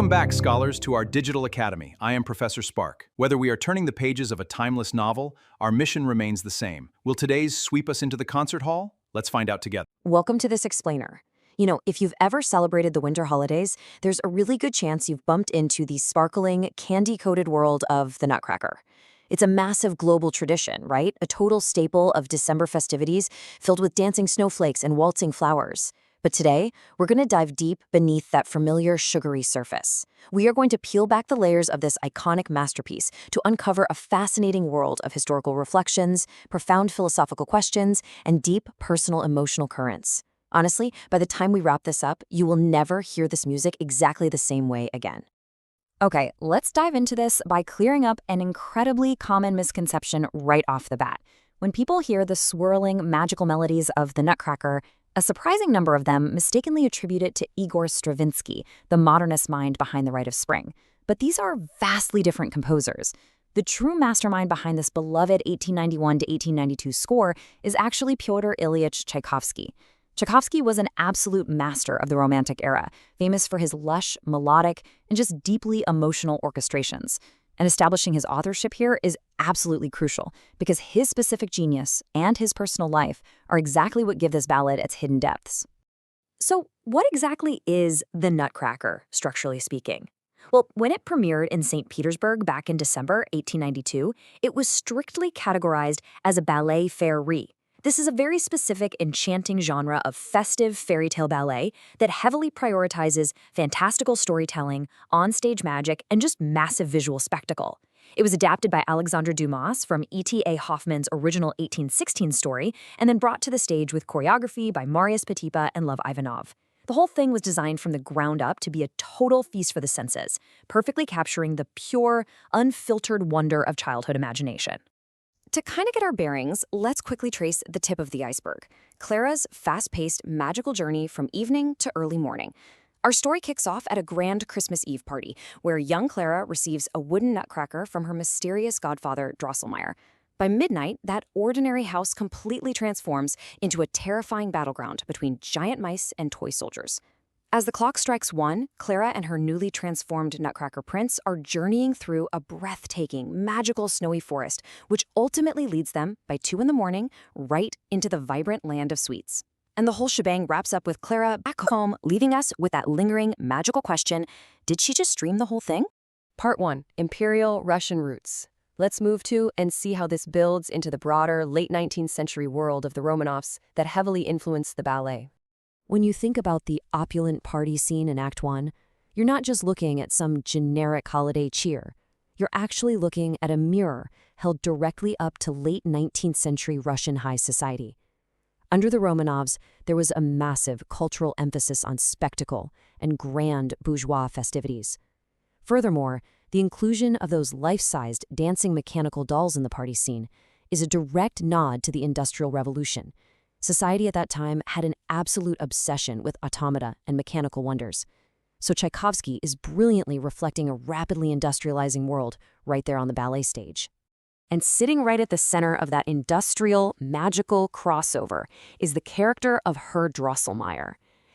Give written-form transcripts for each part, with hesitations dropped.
Welcome back, scholars, to our Digital Academy. I am Professor Spark. Whether we are turning the pages of a timeless novel, our mission remains the same. Will today's sweep us into the concert hall? Let's find out together. Welcome to this explainer. If you've ever celebrated the winter holidays, there's a really good chance you've bumped into the sparkling, candy-coated world of the Nutcracker. It's a massive global tradition, right? A total staple of December festivities filled with dancing snowflakes and waltzing flowers. But today, we're going to dive deep beneath that familiar sugary surface. We are going to peel back the layers of this iconic masterpiece to uncover a fascinating world of historical reflections, profound philosophical questions, and deep personal emotional currents. Honestly, by the time we wrap this up, you will never hear this music exactly the same way again. Okay, let's dive into this by clearing up an incredibly common misconception right off the bat. When people hear the swirling, magical melodies of the Nutcracker, a surprising number of them mistakenly attribute it to Igor Stravinsky, the modernist mind behind The Rite of Spring. But these are vastly different composers. The true mastermind behind this beloved 1891 to 1892 score is actually Pyotr Ilyich Tchaikovsky. Tchaikovsky was an absolute master of the Romantic era, famous for his lush, melodic, and just deeply emotional orchestrations. And establishing his authorship here is absolutely crucial because his specific genius and his personal life are exactly what give this ballad its hidden depths. So, what exactly is the Nutcracker, structurally speaking? Well, when it premiered in St. Petersburg back in December 1892, it was strictly categorized as a ballet faire. This is a very specific, enchanting genre of festive fairy tale ballet that heavily prioritizes fantastical storytelling, onstage magic, and just massive visual spectacle. It was adapted by Alexandre Dumas from E.T.A. Hoffmann's original 1816 story, and then brought to the stage with choreography by Marius Petipa and Lev Ivanov. The whole thing was designed from the ground up to be a total feast for the senses, perfectly capturing the pure, unfiltered wonder of childhood imagination. To kind of get our bearings, let's quickly trace the tip of the iceberg, Clara's fast-paced, magical journey from evening to early morning. Our story kicks off at a grand Christmas Eve party, where young Clara receives a wooden nutcracker from her mysterious godfather, Drosselmeyer. By midnight, that ordinary house completely transforms into a terrifying battleground between giant mice and toy soldiers. As the clock strikes 1, Clara and her newly transformed Nutcracker prince are journeying through a breathtaking, magical snowy forest, which ultimately leads them, by 2 in the morning, right into the vibrant land of sweets. And the whole shebang wraps up with Clara back home, leaving us with that lingering, magical question, did she just dream the whole thing? Part 1. Imperial Russian Roots. Let's move to and see how this builds into the broader, late 19th century world of the Romanovs that heavily influenced the ballet. When you think about the opulent party scene in Act 1, you're not just looking at some generic holiday cheer. You're actually looking at a mirror held directly up to late 19th century Russian high society. Under the Romanovs, there was a massive cultural emphasis on spectacle and grand bourgeois festivities. Furthermore, the inclusion of those life-sized dancing mechanical dolls in the party scene is a direct nod to the Industrial Revolution. Society at that time had an absolute obsession with automata and mechanical wonders. So Tchaikovsky is brilliantly reflecting a rapidly industrializing world right there on the ballet stage. And sitting right at the center of that industrial, magical crossover is the character of Herr Drosselmeyer.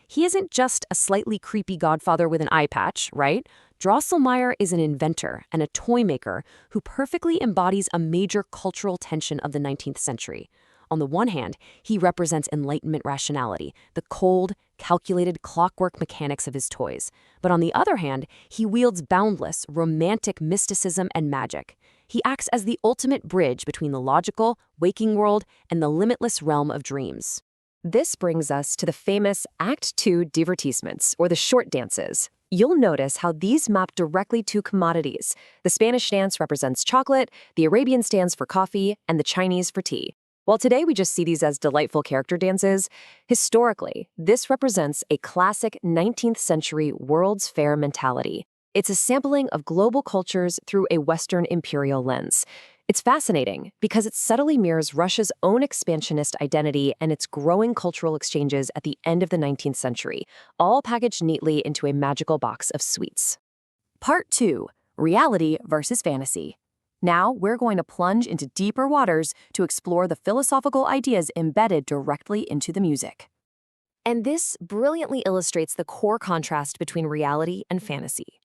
He isn't just a slightly creepy godfather with an eye patch, right? Drosselmeyer is an inventor and a toy maker who perfectly embodies a major cultural tension of the 19th century. On the one hand, he represents Enlightenment rationality, the cold, calculated clockwork mechanics of his toys. But on the other hand, he wields boundless, romantic mysticism and magic. He acts as the ultimate bridge between the logical, waking world and the limitless realm of dreams. This brings us to the famous Act 2 divertissements, or the short dances. You'll notice how these map directly to commodities. The Spanish dance represents chocolate, the Arabian stands for coffee, and the Chinese for tea. While today we just see these as delightful character dances, historically, this represents a classic 19th century World's Fair mentality. It's a sampling of global cultures through a Western imperial lens. It's fascinating because it subtly mirrors Russia's own expansionist identity and its growing cultural exchanges at the end of the 19th century, all packaged neatly into a magical box of sweets. Part 2. Reality versus fantasy. Now, we're going to plunge into deeper waters to explore the philosophical ideas embedded directly into the music. And this brilliantly illustrates the core contrast between reality and fantasy.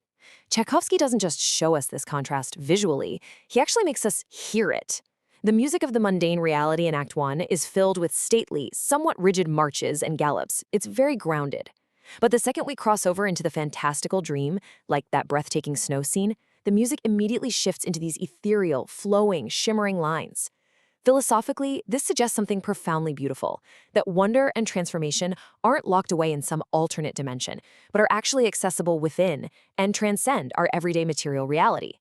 Tchaikovsky doesn't just show us this contrast visually, he actually makes us hear it. The music of the mundane reality in Act 1 is filled with stately, somewhat rigid marches and gallops. It's very grounded. But the second we cross over into the fantastical dream, like that breathtaking snow scene, the music immediately shifts into these ethereal, flowing, shimmering lines. Philosophically, this suggests something profoundly beautiful, that wonder and transformation aren't locked away in some alternate dimension, but are actually accessible within and transcend our everyday material reality.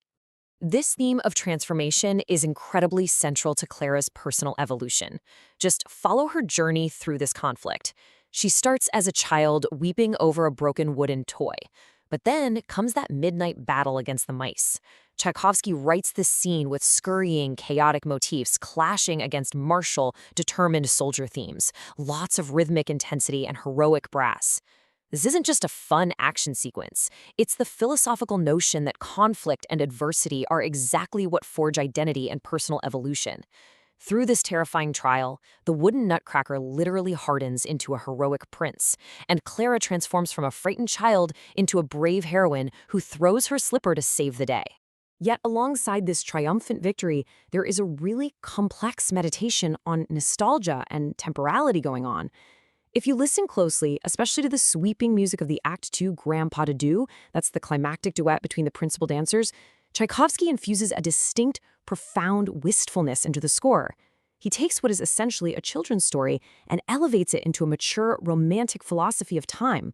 This theme of transformation is incredibly central to Clara's personal evolution. Just follow her journey through this conflict. She starts as a child weeping over a broken wooden toy. But then comes that midnight battle against the mice. Tchaikovsky writes this scene with scurrying, chaotic motifs clashing against martial, determined soldier themes, lots of rhythmic intensity and heroic brass. This isn't just a fun action sequence. It's the philosophical notion that conflict and adversity are exactly what forge identity and personal evolution. Through this terrifying trial, the wooden Nutcracker literally hardens into a heroic prince, and Clara transforms from a frightened child into a brave heroine who throws her slipper to save the day. Yet alongside this triumphant victory, there is a really complex meditation on nostalgia and temporality going on. If you listen closely, especially to the sweeping music of the Act 2 Grand Pas de Deux, that's the climactic duet between the principal dancers, Tchaikovsky infuses a distinct, profound wistfulness into the score. He takes what is essentially a children's story and elevates it into a mature, romantic philosophy of time.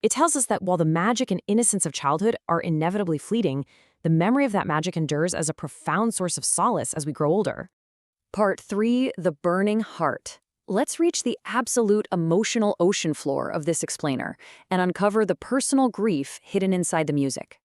It tells us that while the magic and innocence of childhood are inevitably fleeting, the memory of that magic endures as a profound source of solace as we grow older. Part 3, The Burning Heart. Let's reach the absolute emotional ocean floor of this explainer and uncover the personal grief hidden inside the music.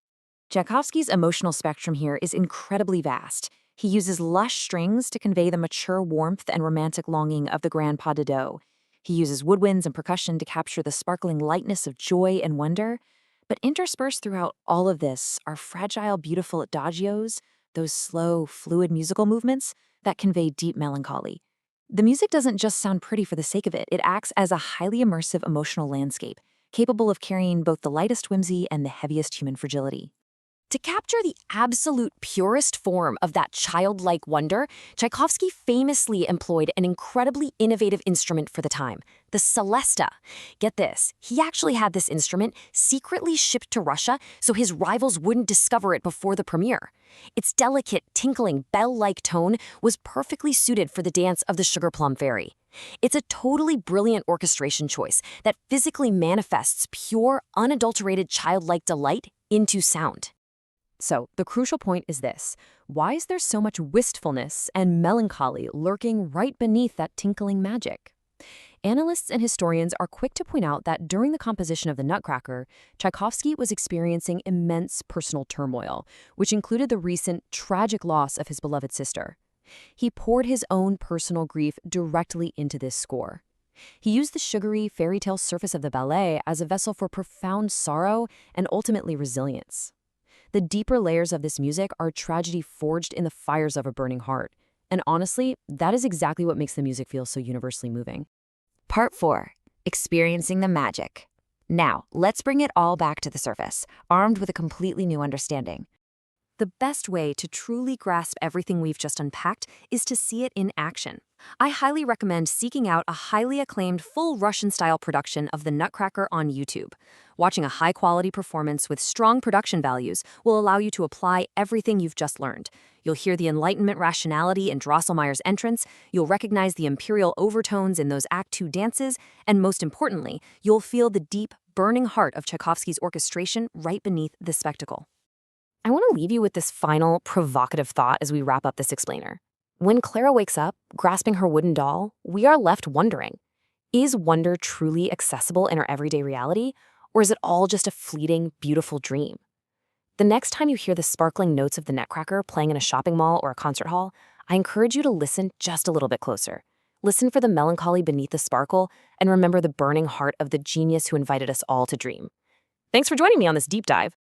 Tchaikovsky's emotional spectrum here is incredibly vast. He uses lush strings to convey the mature warmth and romantic longing of the Grand Pas de Deux. He uses woodwinds and percussion to capture the sparkling lightness of joy and wonder. But interspersed throughout all of this are fragile, beautiful adagios, those slow, fluid musical movements that convey deep melancholy. The music doesn't just sound pretty for the sake of it. It acts as a highly immersive emotional landscape, capable of carrying both the lightest whimsy and the heaviest human fragility. To capture the absolute purest form of that childlike wonder, Tchaikovsky famously employed an incredibly innovative instrument for the time, the celesta. Get this, he actually had this instrument secretly shipped to Russia so his rivals wouldn't discover it before the premiere. Its delicate, tinkling, bell-like tone was perfectly suited for the dance of the Sugar Plum Fairy. It's a totally brilliant orchestration choice that physically manifests pure, unadulterated childlike delight into sound. So, the crucial point is this. Why is there so much wistfulness and melancholy lurking right beneath that tinkling magic? Analysts and historians are quick to point out that during the composition of the Nutcracker, Tchaikovsky was experiencing immense personal turmoil, which included the recent tragic loss of his beloved sister. He poured his own personal grief directly into this score. He used the sugary, fairy tale surface of the ballet as a vessel for profound sorrow and ultimately resilience. The deeper layers of this music are tragedy forged in the fires of a burning heart. And honestly, that is exactly what makes the music feel so universally moving. Part 4. Experiencing the magic. Now, let's bring it all back to the surface, armed with a completely new understanding. The best way to truly grasp everything we've just unpacked is to see it in action. I highly recommend seeking out a highly acclaimed full Russian-style production of the Nutcracker on YouTube. Watching a high-quality performance with strong production values will allow you to apply everything you've just learned. You'll hear the Enlightenment rationality in Drosselmeyer's entrance, you'll recognize the imperial overtones in those Act 2 dances, and most importantly, you'll feel the deep, burning heart of Tchaikovsky's orchestration right beneath the spectacle. I want to leave you with this final, provocative thought as we wrap up this explainer. When Clara wakes up, grasping her wooden doll, we are left wondering, is wonder truly accessible in our everyday reality, or is it all just a fleeting, beautiful dream? The next time you hear the sparkling notes of the Nutcracker playing in a shopping mall or a concert hall, I encourage you to listen just a little bit closer. Listen for the melancholy beneath the sparkle, and remember the burning heart of the genius who invited us all to dream. Thanks for joining me on this deep dive.